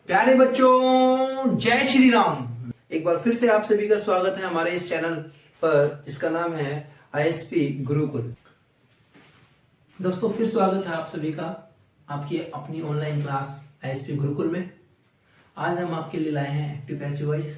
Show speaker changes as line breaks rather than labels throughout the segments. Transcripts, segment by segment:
प्यारे बच्चों, जय श्री राम। एक बार फिर से आप सभी का स्वागत है हमारे इस चैनल पर जिसका नाम है आईएसपी गुरुकुल। दोस्तों, फिर स्वागत है आप सभी का आपकी अपनी ऑनलाइन क्लास आईएसपी गुरुकुल में। आज हम आपके लिए लाए हैं active passive voice.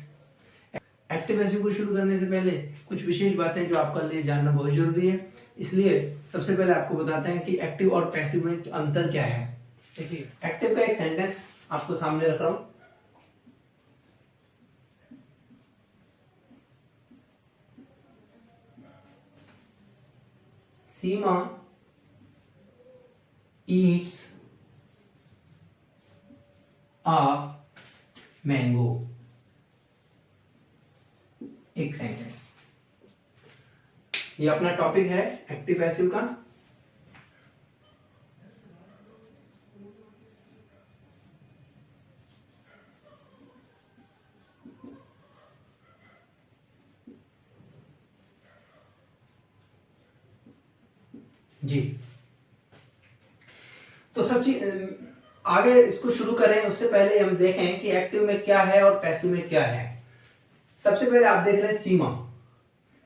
Active passive को शुरू करने से पहले कुछ विशेष बातें जो आपका लिए जानना बहुत जरूरी है, इसलिए सबसे पहले आपको बताते हैं कि एक्टिव और पैसिव में अंतर क्या है। देखिए, एक्टिव का एक सेंटेंस आपको सामने रख रहा हूं। सीमा eats a mango। एक सेंटेंस। ये अपना टॉपिक है एक्टिव पैसिव का। जी, तो सब चीज आगे इसको शुरू करें उससे पहले हम देखें कि एक्टिव में क्या है और पैसिव में क्या है। सबसे पहले आप देख रहे हैं सीमा।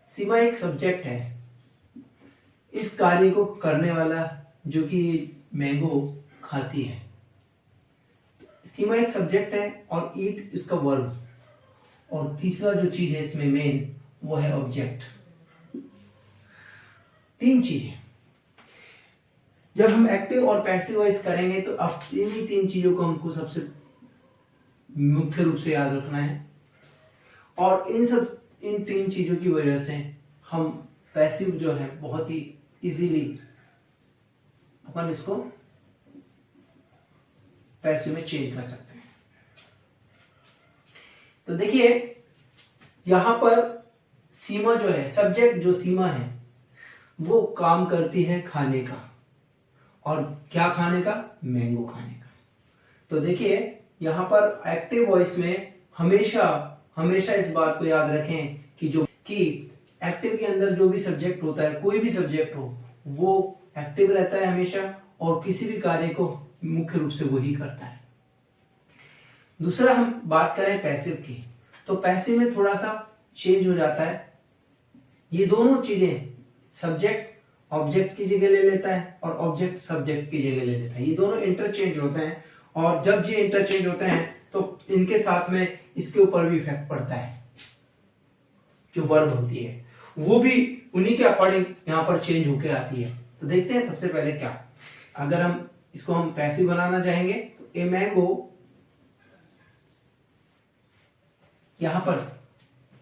सीमा एक सब्जेक्ट है, इस कार्य को करने वाला जो कि मैंगो खाती है। सीमा एक सब्जेक्ट है और ईट इसका वर्ब, और तीसरा जो चीज है इसमें मेन वो है ऑब्जेक्ट। तीन चीजें। जब हम एक्टिव और पैसिव वॉइस करेंगे तो अब इन्हीं तीन चीजों को हमको सबसे मुख्य रूप से याद रखना है, और इन तीन चीजों की वजह से हम पैसिव जो है बहुत ही इजीली अपन इसको पैसिव में चेंज कर सकते हैं। तो देखिए, यहां पर सीमा जो है, सब्जेक्ट जो सीमा है वो काम करती है खाने का। और क्या खाने का? मैंगो खाने का। तो देखिए, यहां पर एक्टिव वॉइस में हमेशा हमेशा इस बात को याद रखें कि एक्टिव के अंदर जो भी सब्जेक्ट होता है, कोई भी सब्जेक्ट हो, वो एक्टिव रहता है हमेशा, और किसी भी कार्य को मुख्य रूप से वही करता है। दूसरा, हम बात करें पैसिव की, तो पैसिव में थोड़ा सा चेंज हो जाता है। ये दोनों चीजें, सब्जेक्ट ऑब्जेक्ट की जगह ले लेता है और ऑब्जेक्ट सब्जेक्ट की जगह ले लेता है। ये दोनों इंटरचेंज होते हैं, और जब ये इंटरचेंज होते हैं तो इनके साथ में इसके ऊपर भी इफेक्ट पड़ता है। जो वर्ब होती है वो भी उन्हीं के अकॉर्डिंग यहां पर चेंज होके आती है। तो देखते हैं सबसे पहले क्या। अगर हम इसको पैसिव बनाना चाहेंगे तो ए मैंगो, यहां पर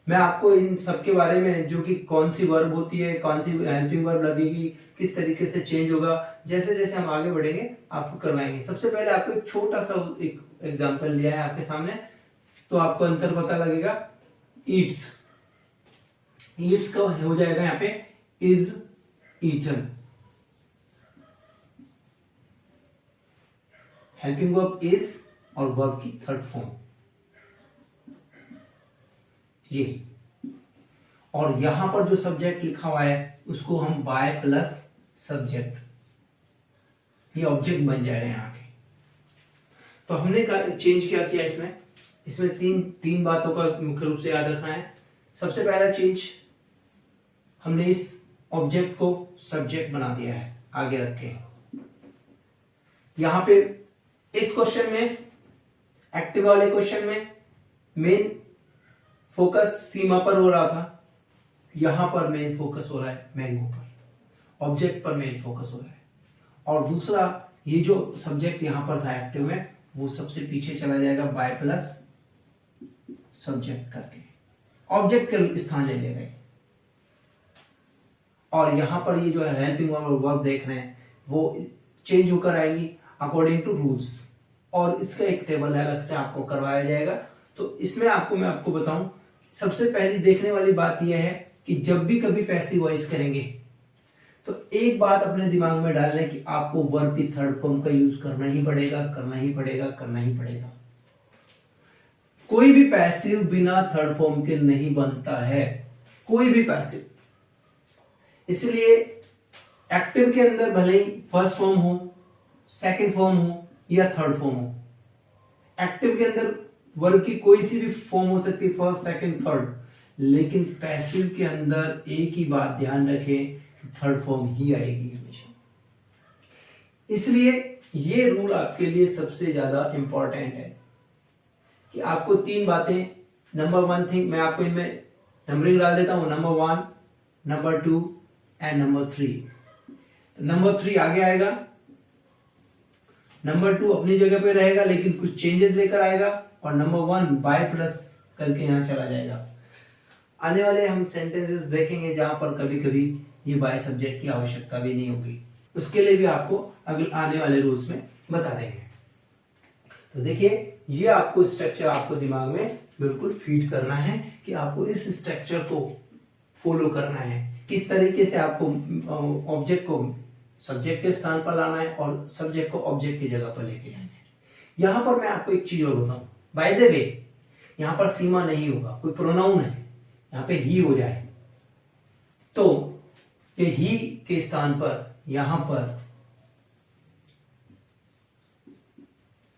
मैं आपको इन सब के बारे में, जो कि कौन सी वर्ब होती है, कौन सी हेल्पिंग वर्ब लगेगी, किस तरीके से चेंज होगा, जैसे जैसे हम आगे बढ़ेंगे आपको करवाएंगे। सबसे पहले आपको एक छोटा सा एक एग्जांपल लिया है आपके सामने, तो आपको अंतर पता लगेगा। ईट्स, ईट्स का हो जाएगा यहाँ पे is eaten. Helping verb is और वर्ब की थर्ड फॉर्म ये। और यहां पर जो सब्जेक्ट लिखा हुआ है उसको हम बाय प्लस सब्जेक्ट, ये ऑब्जेक्ट बन जाएगा यहाँ के। तो हमने चेंज क्या किया इसमें तीन बातों का मुख्य रूप से याद रखना है। सबसे पहला चीज, हमने इस ऑब्जेक्ट को सब्जेक्ट बना दिया है आगे रख के। यहां पे इस क्वेश्चन में, एक्टिव वाले क्वेश्चन में, मेन फोकस सीमा पर हो रहा था, यहां पर मेन फोकस हो रहा है मैंगो पर, ऑब्जेक्ट पर मेन फोकस हो रहा है। और दूसरा, ये जो सब्जेक्ट यहां पर था एक्टिव में, वो सबसे पीछे चला जाएगा बाय प्लस सब्जेक्ट करके, ऑब्जेक्ट के स्थान ले लेगा। और यहां पर ये जो है हेल्पिंग वर्ब और वर्ब देख रहे हैं वो चेंज होकर आएंगी अकॉर्डिंग टू रूल्स, और इसका एक टेबल अलग से आपको करवाया जाएगा। तो इसमें मैं आपको बताऊं, सबसे पहली देखने वाली बात यह है कि जब भी कभी पैसिव वॉइस करेंगे तो एक बात अपने दिमाग में डाल लें कि आपको वर्ब की थर्ड फॉर्म का यूज करना ही पड़ेगा, करना ही पड़ेगा, करना ही पड़ेगा। कोई भी पैसिव बिना थर्ड फॉर्म के नहीं बनता है, कोई भी पैसिव। इसलिए एक्टिव के अंदर भले ही फर्स्ट फॉर्म हो, सेकंड फॉर्म हो या थर्ड फॉर्म हो, एक्टिव के अंदर वर्ब की कोई सी भी फॉर्म हो सकती है, फर्स्ट, सेकंड, थर्ड, लेकिन पैसिव के अंदर एक ही बात ध्यान रखें, थर्ड फॉर्म ही आएगी हमेशा। इसलिए ये रूल आपके लिए सबसे ज्यादा इंपॉर्टेंट है कि आपको 3 बातें, नंबर 1 थिंग, मैं आपको इनमें नंबरिंग डाल देता हूं, number 1, number 2 and number 3। Number 3 आगे आएगा, नंबर 2 अपनी जगह पे रहेगा लेकिन कुछ चेंजेस लेकर आएगा, और नंबर 1 बाय प्लस करके यहाँ चला जाएगा। आने वाले हम सेंटेंसेस देखेंगे जहां पर कभी कभी ये बाय सब्जेक्ट की आवश्यकता भी नहीं होगी, उसके लिए भी आपको अगले आने वाले रूल्स में बता देंगे। तो देखिए, ये आपको स्ट्रक्चर आपको दिमाग में बिल्कुल फीड करना है कि आपको इस स्ट्रक्चर को फॉलो करना है, किस तरीके से आपको ऑब्जेक्ट को सब्जेक्ट के स्थान पर लाना है और सब्जेक्ट को ऑब्जेक्ट की जगह पर लेके जाना है। यहां पर मैं आपको एक चीज और बताऊं, बाय द वे यहां पर सीमा नहीं होगा, कोई प्रोनाउन है, यहां पे ही हो जाए तो ये ही के स्थान पर यहां पर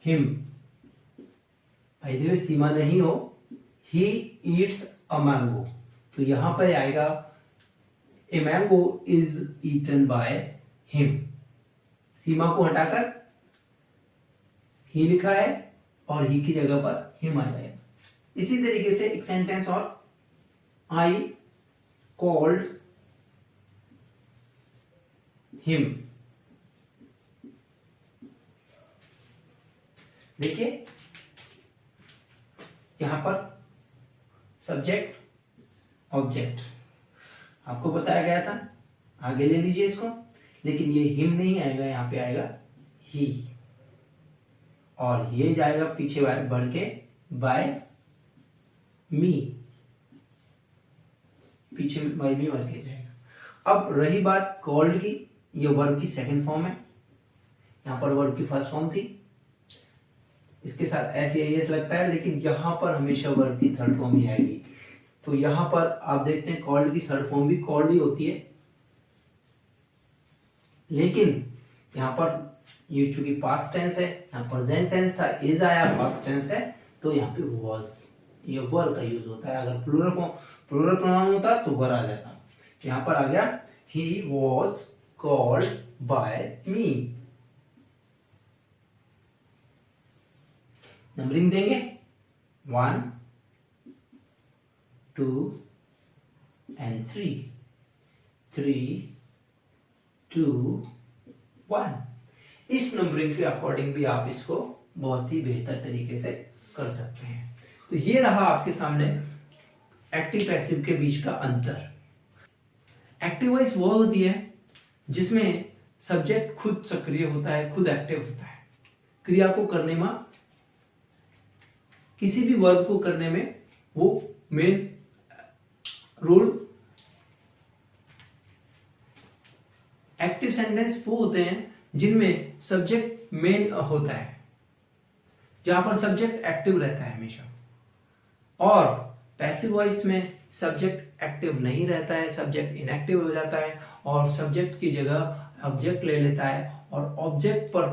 him, by the way Seema नहीं हो, ही ईट्स अ मैंगो, तो यहां पर आएगा a mango is eaten by him. Seema को हटाकर ही लिखा है और ही की जगह पर हिम आ जाएगा। इसी तरीके से एक सेंटेंस और, आई कॉल्ड हिम। देखिए यहां पर सब्जेक्ट ऑब्जेक्ट आपको बताया गया था, आगे ले लीजिए इसको, लेकिन ये हिम नहीं आएगा, यहां पे आएगा ही, और ये जाएगा पीछे बढ़ के बाय मी, पीछे बाय मी बढ़ के जाएगा। अब रही बात कॉल्ड की, ये वर्ब की सेकंड फॉर्म है, यहां पर वर्ब की फर्स्ट फॉर्म थी, इसके साथ एस या एस लगता है, लेकिन यहां पर हमेशा वर्ब की थर्ड फॉर्म ही आएगी। तो यहां पर आप देखते हैं कॉल्ड की थर्ड फॉर्म भी कॉल्ड ही होती है, लेकिन यहां पर ये चूंकि पास्ट टेंस है, यहाँ प्रेजेंट टेंस था, इज आया, पास्ट टेंस है, तो यहाँ पे वाज, ये वर का यूज होता है। अगर प्लूरल फॉर्म, प्लूरल प्रोनाउन होता तो वर आ जाता, यहाँ पर आ गया he was called by me. Numbering देंगे 1, 2 एंड 3, 3, 2, 1। इस नंबरिंग के अकॉर्डिंग भी आप इसको बहुत ही बेहतर तरीके से कर सकते हैं। तो ये रहा आपके सामने एक्टिव पैसिव के बीच का अंतर। एक्टिव वॉइस वो होती है जिसमें सब्जेक्ट खुद सक्रिय होता है, खुद एक्टिव होता है, क्रिया को करने में, किसी भी वर्ब को करने में वो मेन रोल। एक्टिव सेंटेंस वो होते हैं जिनमें सब्जेक्ट मेन होता है, जहां पर सब्जेक्ट एक्टिव रहता है हमेशा, और पैसिव वॉइस में सब्जेक्ट एक्टिव नहीं रहता है, सब्जेक्ट इनएक्टिव हो जाता है और सब्जेक्ट की जगह ऑब्जेक्ट ले लेता है और ऑब्जेक्ट पर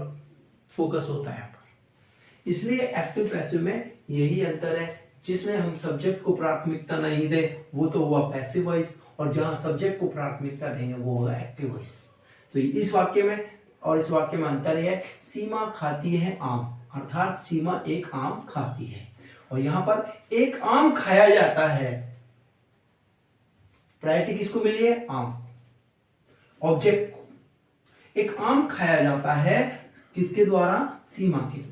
फोकस होता है यहाँ पर। इसलिए एक्टिव पैसिव में यही अंतर है, जिसमें हम सब्जेक्ट को प्राथमिकता नहीं दे वो तो हुआ पैसिव वॉइस, और जहां सब्जेक्ट को प्राथमिकता देंगे वो होगा एक्टिव वॉइस। तो इस वाक्य में और इस वाक्य में अंतर है, सीमा खाती है आम, अर्थात सीमा एक आम खाती है, और यहां पर एक आम खाया जाता है। प्रायोरिटी किसको मिली है? आम, ऑब्जेक्ट को। एक आम खाया जाता है किसके द्वारा? सीमा के द्वारा।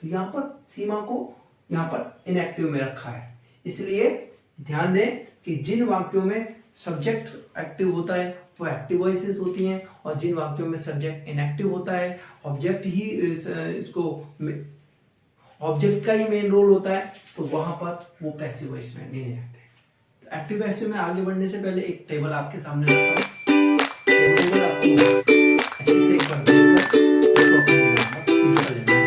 तो यहां पर सीमा को यहां पर इनएक्टिव में रखा है। इसलिए ध्यान दें कि जिन वाक्यों में सब्जेक्ट एक्टिव होता है वो एक्टिव वॉइसेस होती हैं, और जिन वाक्यों में सब्जेक्ट इनएक्टिव होता है, ऑब्जेक्ट ही इसको ऑब्जेक्ट का ही मेन रोल होता है, तो वहां पर वो पैसिव वॉइस में नहीं रहते। तो एक्टिव पैसिव में आगे बढ़ने से पहले एक टेबल आपके सामने रखा हूं, टेबल आपको अच्छे से एक बार देखकर इसको अपने दिमाग में फिट कर लेना है।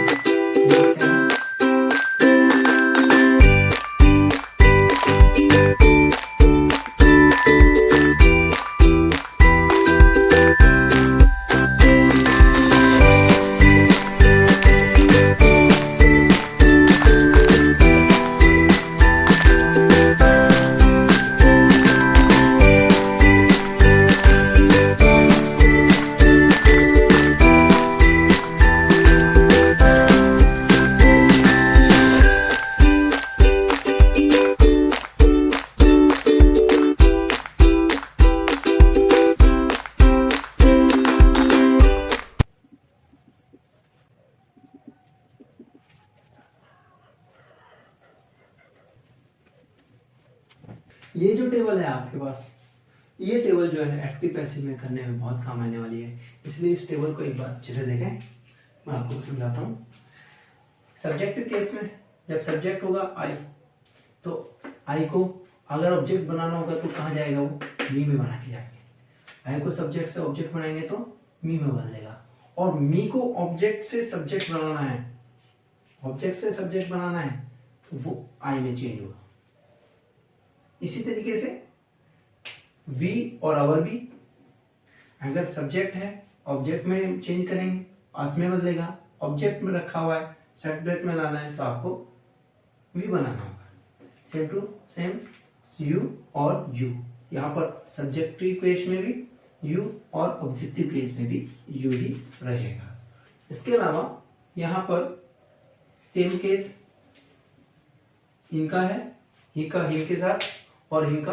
ये जो टेबल है आपके पास, ये टेबल जो है एक्टिव पैसिव में करने में बहुत काम आने वाली है, इसलिए इस टेबल को एक बार अच्छे से देखें। मैं आपको समझाता हूँ। सब्जेक्टिव केस में जब सब्जेक्ट होगा आई, तो आई को अगर ऑब्जेक्ट बनाना होगा तो कहाँ जाएगा, वो मी में बना के जाएंगे। आई को सब्जेक्ट से ऑब्जेक्ट बनाएंगे तो मी में बदल देगा, और मी को ऑब्जेक्ट से सब्जेक्ट बनाना है, ऑब्जेक्ट से सब्जेक्ट बनाना है तो वो आई में चेंज होगा। इसी तरीके से वी और आवर भी, अगर सब्जेक्ट है ऑब्जेक्ट में चेंज करेंगे, पास में बदलेगा, ऑब्जेक्ट में रखा हुआ है सब्जेक्ट में लाना है तो आपको वी बनाना होगा। सेम टू सेम यू और यू, यहाँ पर सब्जेक्टिव केस में भी यू और ऑब्जेक्टिव केस में भी यू ही रहेगा। इसके अलावा यहाँ पर सेम केस इनका है, ही का हिम के साथ, और हिम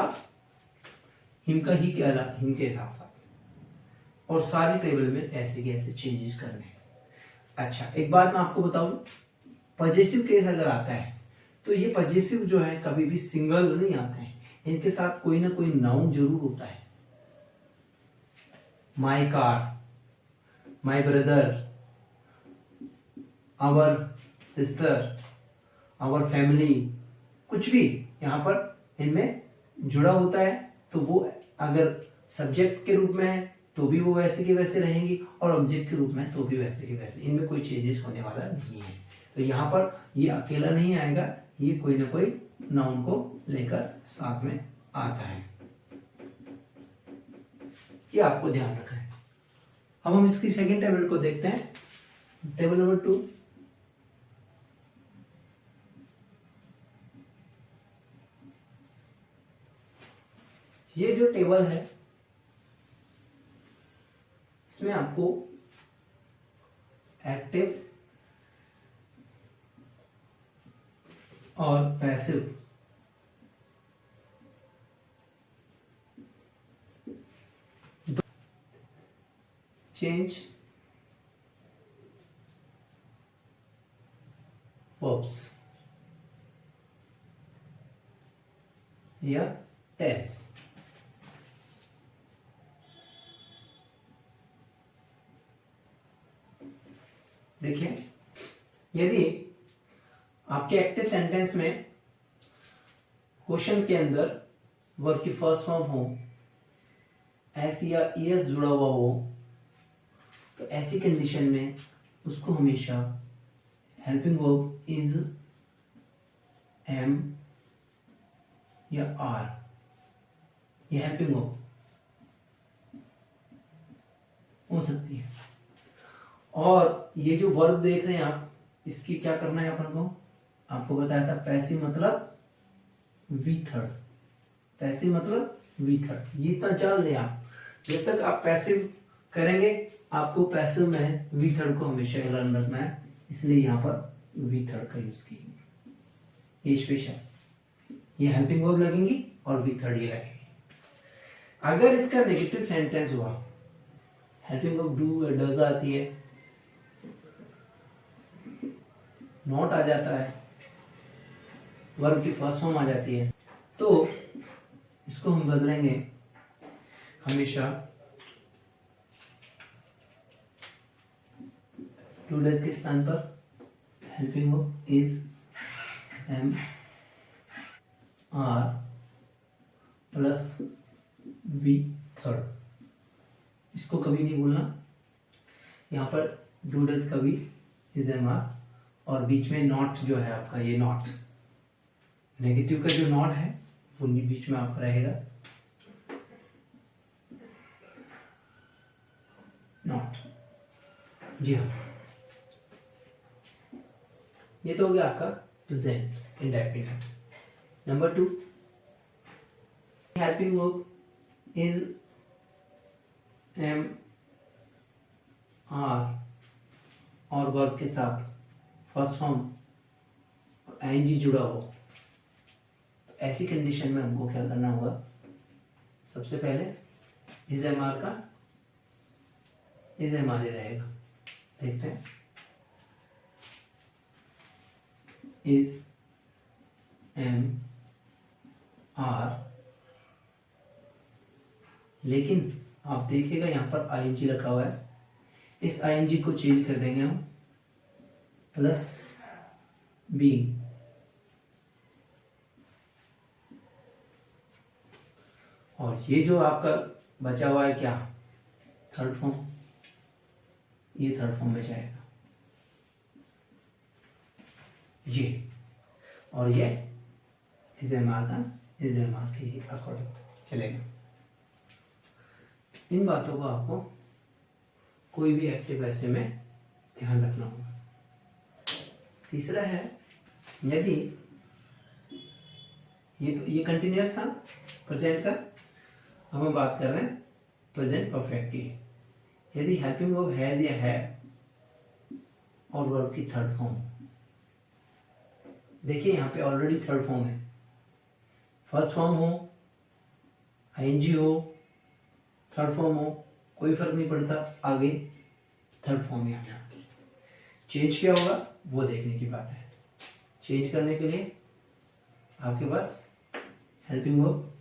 का ही के अलावा हिम के साथ साथ, और सारी टेबल में ऐसे के ऐसे चेंजेस करने हैं। अच्छा, एक बात मैं आपको बताऊं, पजेसिव केस अगर आता है तो ये पजेसिव जो है कभी भी सिंगल नहीं आते हैं, इनके साथ कोई ना कोई नाउन जरूर होता है। My car, my brother, our sister, our family, कुछ भी यहाँ पर इनमें जुड़ा होता है, तो वो अगर सब्जेक्ट के रूप में है तो भी वो वैसे के वैसे रहेंगी, और ऑब्जेक्ट के रूप में तो भी वैसे के वैसे, इनमें कोई चेंजेस होने वाला नहीं है। तो यहाँ पर ये अकेला नहीं आएगा, ये कोई ना कोई नाउन को लेकर साथ में आता है, ये आपको ध्यान रखना है। अब हम इसकी सेकंड टेबल को देखते हैं, टेबल नंबर 2। ये जो टेबल है इसमें आपको एक्टिव और पैसिव चेंज वर्ब्स या टेंस, देखिए यदि आपके एक्टिव सेंटेंस में क्वेश्चन के अंदर वर्ब की फर्स्ट फॉर्म हो, एस या ईएस जुड़ा हुआ हो, तो ऐसी कंडीशन में उसको हमेशा हेल्पिंग वर्ब इज, एम या आर, ये हेल्पिंग वर्ब हो सकती है। और ये जो वर्ब देख रहे हैं आप, इसकी क्या करना है अपन को, आपको बताया था पैसिव मतलब वी थर्ड, पैसिव मतलब वी थर्ड, ये इतना जान ले आप। जब तक आप पैसिव करेंगे आपको पैसिव में वी थर्ड को हमेशा लर्न रखना है, इसलिए यहाँ पर वी थर्ड का यूज किया, ये स्पेशल, ये हेल्पिंग वर्ब लगेंगी और वी थर्ड ये लगेगी। अगर इसका नेगेटिव सेंटेंस हुआ, हेल्पिंग वर्ब डू या डज आती है, नॉट आ जाता है, वर्ब की फर्स्ट फॉर्म आ जाती है, तो इसको हम बदलेंगे हमेशा टू डज के स्थान पर helping verb is, am are plus V third, इसको कभी नहीं भूलना। यहाँ पर डू डज कभी इज, एम आर, और बीच में नॉट जो है आपका, ये नॉट नेगेटिव का जो नॉट है वो बीच में आपका रहेगा, नॉट, जी हाँ। ये तो हो गया आपका present indefinite. Number 2, helping verb is, am are, और वर्ब के साथ फर्स्ट फॉर्म एनजी जुड़ा हो, तो ऐसी कंडीशन में हमको क्या करना होगा, सबसे पहले इज एम आर का इज एम आर ही रहेगा, देखते हैं, इज एम आर लेकिन आप देखिएगा यहाँ पर आईएनजी रखा हुआ है, इस आईएनजी को चेंज कर देंगे हम प्लस बी, और ये जो आपका बचा हुआ है क्या, थर्ड फॉर्म, ये थर्ड फॉर्म में जाएगा ये, और ये इज़ेमार के अकॉर्डिंग चलेगा। इन बातों को आपको कोई भी एक्टिव ऐसे में ध्यान रखना होगा। तीसरा है, यदि ये कंटिन्यूअस था प्रेजेंट का, अब हम बात कर रहे हैं प्रेजेंट परफेक्ट की। यदि हेल्पिंग वर्ब हैज या है और वर्ब की थर्ड फॉर्म, देखिए यहाँ पे ऑलरेडी थर्ड फॉर्म है, फर्स्ट फॉर्म हो, आईएनजी हो, थर्ड फॉर्म हो, कोई फर्क नहीं पड़ता, आगे थर्ड फॉर्म में आ जाए। चेंज क्या होगा वो देखने की बात है। चेंज करने के लिए आपके पास हेल्पिंग वर्ब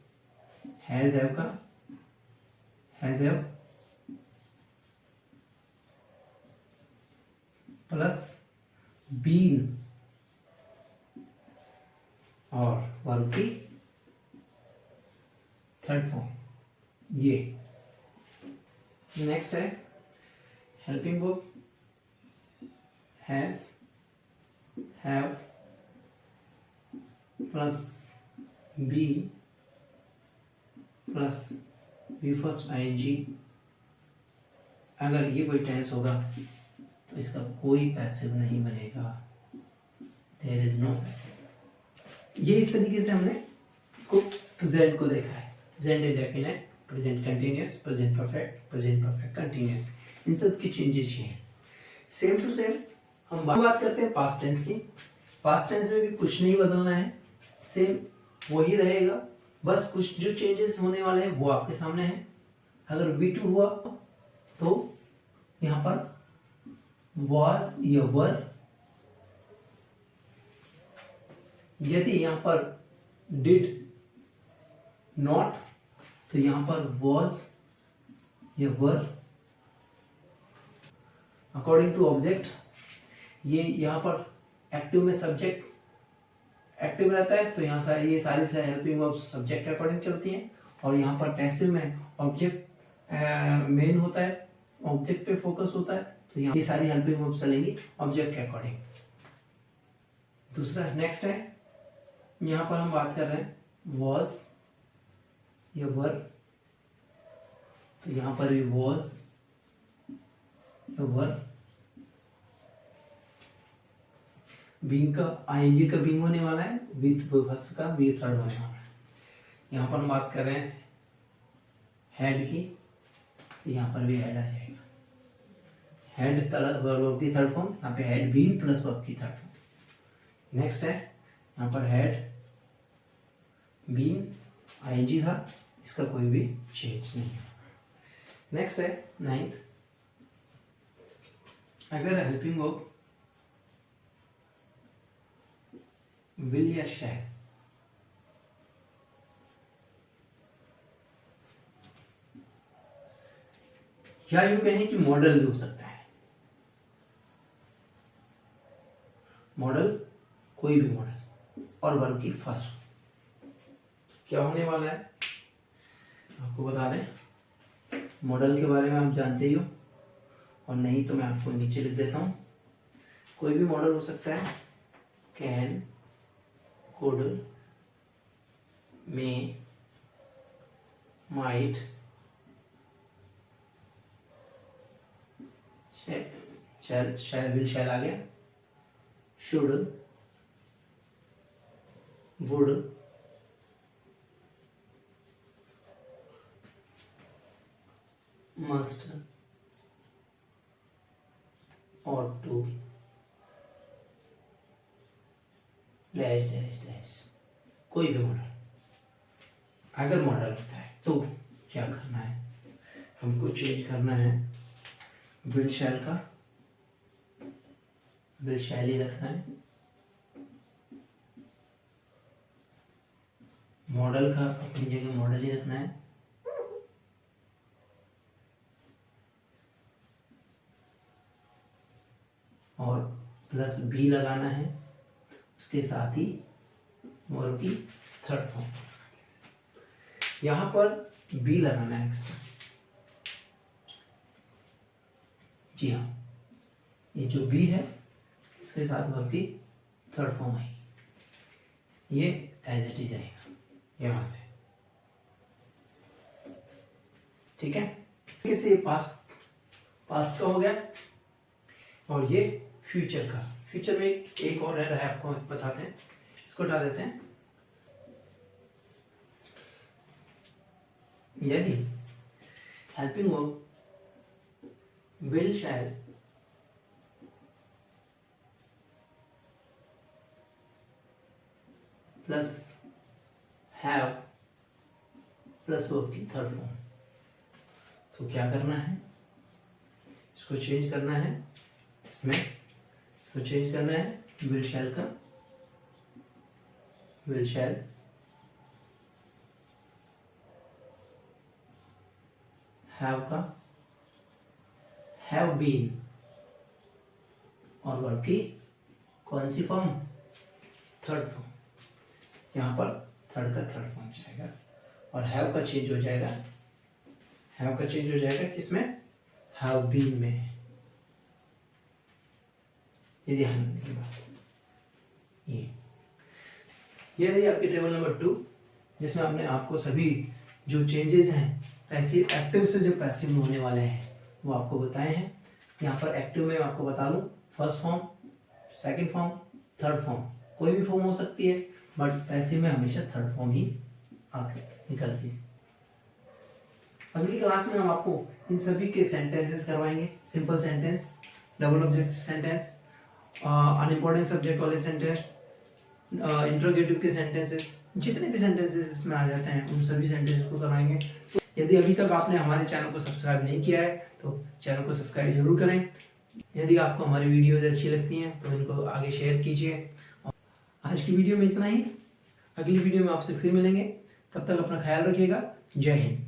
हैज हैव का हैज हैव प्लस बीन और वर्ब की थर्ड फॉर्म, ये नेक्स्ट है helping verb has have plus be plus V first ING. अगर ये कोई टेंस होगा तो इसका कोई पैसिव नहीं बनेगा, देयर इज नो पैसिव। ये इस तरीके से हमने इसको प्रेजेंट को देखा है, present indefinite, present continuous, present perfect continuous, इन सब की चेंजेस ये हैं। सेम टू सेम हम बात करते हैं पास्ट टेंस की। पास्ट टेंस में भी कुछ नहीं बदलना है, सेम वही रहेगा, बस कुछ जो चेंजेस होने वाले हैं वो आपके सामने हैं। अगर V2 हुआ तो यहाँ पर was या were, यदि यहाँ पर did not तो यहाँ पर was या were। अकॉर्डिंग टू ऑब्जेक्ट, ये यहाँ पर एक्टिव में सब्जेक्ट एक्टिव रहता है तो यहाँ से ये सारी से हेल्पिंग वर्ब सब्जेक्ट के अकॉर्डिंग चलती हैं, और यहाँ पर पैसिव में ऑब्जेक्ट मेन होता है, ऑब्जेक्ट पे फोकस होता है, तो यहाँ ये सारी हेल्पिंग वर्ब चलेंगी ऑब्जेक्ट के अकॉर्डिंग। दूसरा नेक्स्ट है, यहाँ पर हम बात कर रहे हैं was या were, तो यहाँ पर भी was या were, बीइंग का आईएनजी का बीइंग होने वाला है, विथ फर्स्ट का वी थर्ड होने वाला है। यहाँ पर हम बात कर रहे हैं हेड की, यहाँ पर भी हेड आ जाएगा, हेड वर्ब की थर्ड फॉर्म, यहाँ पे हेड बीइंग प्लस वर्ब की थर्ड फॉर्म। नेक्स्ट है यहाँ पर हेड बीइंग आईएनजी था, इसका कोई भी चेंज नहीं है। नेक्स्ट है नाइन्थ, अगर हेल्पिंग वर्ब विल या शैल, या यूं कहें कि मॉडल भी हो सकता है, मॉडल कोई भी मॉडल, और वर्ब की फर्स्ट क्या होने वाला है आपको बता दें। मॉडल के बारे में आप जानते ही हो, और नहीं तो मैं आपको नीचे लिख देता हूँ। कोई भी मॉडल हो सकता है, can, could, may, might, shall will shall आ गया, शुड, वुड, मस्ट, और टू, डैश डैश डैश, कोई भी मॉडल। अगर मॉडल होता है तो क्या करना है, हमको चेंज करना है विल शैल का, विल शैल ही रखना है, मॉडल का अपनी जगह मॉडल ही रखना है, और प्लस बी लगाना है, उसके साथ ही वर्ब की थर्ड फॉर्म। यहां पर बी लगाना है एक्स्ट्रा। जी हाँ, ये जो बी है इसके साथ वर्ब की थर्ड फॉर्म आएगी, ये एज इट इज आएगा यहां से। ठीक है, इसे ये पास्ट का हो गया और ये फ्यूचर का। फ्यूचर में एक और रह रहा है, आपको बताते हैं, इसको हटा देते हैं। यदि helping verb will, shall, plus have plus verb की थर्ड फॉर्म, तो क्या करना है, इसको चेंज करना है, इसमें इसको चेंज करना है विल शैल का विल शैल, हैव का हैव बीन, और वर्ब की कौन सी फॉर्म, थर्ड फॉर्म। यहाँ पर थर्ड का थर्ड फॉर्म जाएगा और हैव का चेंज हो जाएगा, हैव का चेंज हो जाएगा किसमें, हैव बीन में। ये ध्यान रखने की बात, ये रही आपकी टेबल नंबर 2, जिसमें आपने आपको सभी जो चेंजेस हैं पैसिव एक्टिव से जो पैसिव में होने वाले हैं वो आपको बताए हैं। यहाँ पर एक्टिव में आपको बता दूं, first form, second form, third form, कोई भी फॉर्म हो सकती है, बट पैसिव में हमेशा थर्ड फॉर्म ही आके निकलती है। अगली क्लास में हम आपको इन सभी के सेंटेंसेस करवाएंगे, simple sentence, double object sentence, unimportant subject वाले सेंटेंस, इंट्रोगेटिव के सेंटेंसेस, जितने भी सेंटेंसेस इसमें आ जाते हैं उन सभी सेंटेंसेस को करवाएंगे। तो यदि अभी तक आपने हमारे चैनल को सब्सक्राइब नहीं किया है तो चैनल को सब्सक्राइब जरूर करें। यदि आपको हमारी वीडियोज अच्छी लगती हैं तो इनको आगे शेयर कीजिए। आज की वीडियो में इतना ही, अगली वीडियो में आपसे फिर मिलेंगे, तब तक अपना ख्याल रखिएगा। जय हिंद।